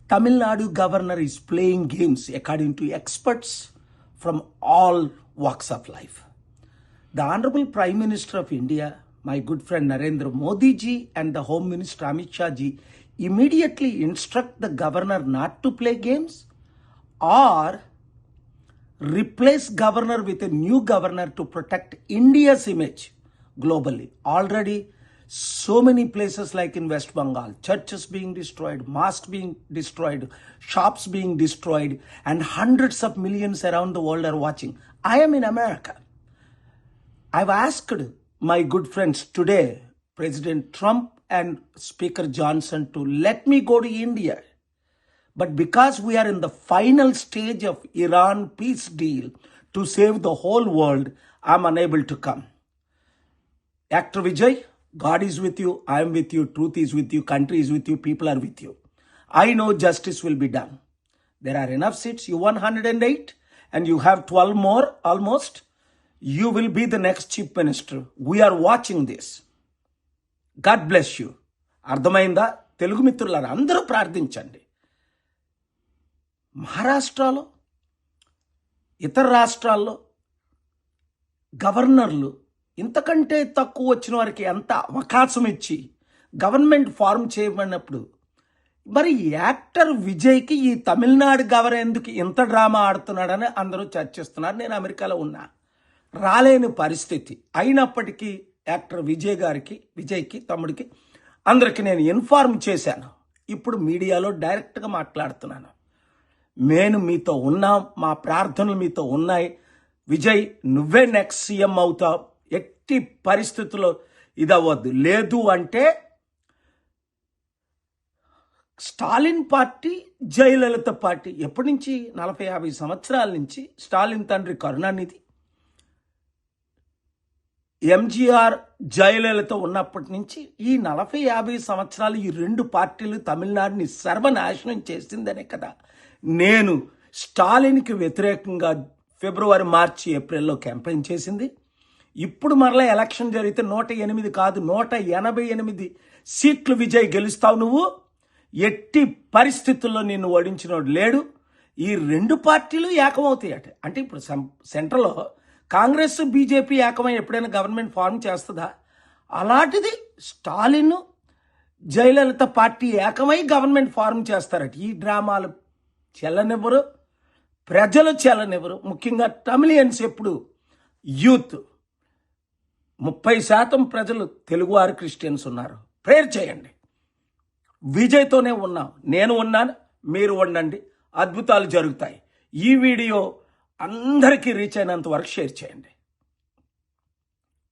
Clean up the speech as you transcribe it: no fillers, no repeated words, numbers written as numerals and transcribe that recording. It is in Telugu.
Tamil Nadu governor is playing games according to experts from all walks of life. The Honorable Prime Minister of India, my good friend Narendra Modi ji, and the Home Minister Amit Shah ji immediately instruct the governor not to play games or replace governor with a new governor to protect India's image globally. Already, so many places like in West Bengal, churches being destroyed, mosques being destroyed, shops being destroyed, and hundreds of millions around the world are watching. I am in America. I've asked my good friends today, President Trump and Speaker Johnson, to let me go to India. But because we are in the final stage of Iran peace deal to save the whole world, I'm unable to come. Actor Vijay, God is with you, I am with you, truth is with you, country is with you, people are with you. I know justice will be done. There are enough seats. You won 108 and you have 12 more almost. You will be the next chief minister. We are watching this. God bless you. అర్థమైందా? తెలుగు మిత్రులారా అందరూ ప్రార్థించండి. మహారాష్ట్రలో ఇతర రాష్ట్రాల్లో గవర్నర్లు ఇంతకంటే తక్కువ వచ్చిన వారికి ఎంత అవకాశం ఇచ్చి గవర్నమెంట్ ఫార్మ్ చేయబడినప్పుడు మరి యాక్టర్ విజయ్కి ఈ తమిళనాడు గవర్నర్ ఎందుకు ఇంత డ్రామా ఆడుతున్నాడని అందరూ చర్చిస్తున్నారు. నేను అమెరికాలో ఉన్నా, రాలేని పరిస్థితి అయినప్పటికీ యాక్టర్ విజయ్కి తమ్ముడికి అందరికి నేను ఇన్ఫార్మ్ చేశాను. ఇప్పుడు మీడియాలో డైరెక్ట్గా మాట్లాడుతున్నాను. నేను మీతో ఉన్నాం, మా ప్రార్థనలు మీతో ఉన్నాయి. విజయ్, నువ్వే నెక్స్ట్ సీఎం అవుతావు. ఎట్టి పరిస్థితుల్లో ఇదవ్వద్దు. లేదు అంటే స్టాలిన్ పార్టీ, జయలలిత పార్టీ ఎప్పటి నుంచి 40-50 సంవత్సరాల నుంచి స్టాలిన్ తండ్రి కరుణానిధి, ఎంజీఆర్, జయలలిత ఉన్నప్పటి నుంచి ఈ 40-50 సంవత్సరాలు ఈ రెండు పార్టీలు తమిళనాడుని సర్వనాశనం చేసిందనే కదా నేను స్టాలిన్కి వ్యతిరేకంగా ఫిబ్రవరి, మార్చి, ఏప్రిల్లో క్యాంపెయిన్ చేసింది. ఇప్పుడు మరలా ఎలక్షన్ జరిగితే 108 కాదు 188 సీట్లు విజయ్ గెలుస్తావు. నువ్వు ఎట్టి పరిస్థితుల్లో నిన్ను ఓడించినోడు లేడు. ఈ రెండు పార్టీలు ఏకమవుతాయట. అంటే ఇప్పుడు సెంట్రల్లో కాంగ్రెస్, బీజేపీ ఏకమై ఎప్పుడైనా గవర్నమెంట్ ఫార్మ్ చేస్తుందా? అలాంటిది స్టాలిన్, జయలలిత పార్టీ ఏకమై గవర్నమెంట్ ఫార్మ్ చేస్తారట. ఈ డ్రామాలు చెల్లనివ్వరు, ప్రజలు చెల్లనివ్వరు. ముఖ్యంగా తమిళియన్స్ ఎప్పుడు యూత్ 30% ప్రజలు తెలుగువారు, క్రిస్టియన్స్ ఉన్నారు. ప్రేయర్ చేయండి. విజయ్తోనే ఉన్నాం. నేను ఉన్నాను, మీరు ఉండండి. అద్భుతాలు జరుగుతాయి. ఈ వీడియో అందరికీ రీచ్ అయినంత వరకు షేర్ చేయండి.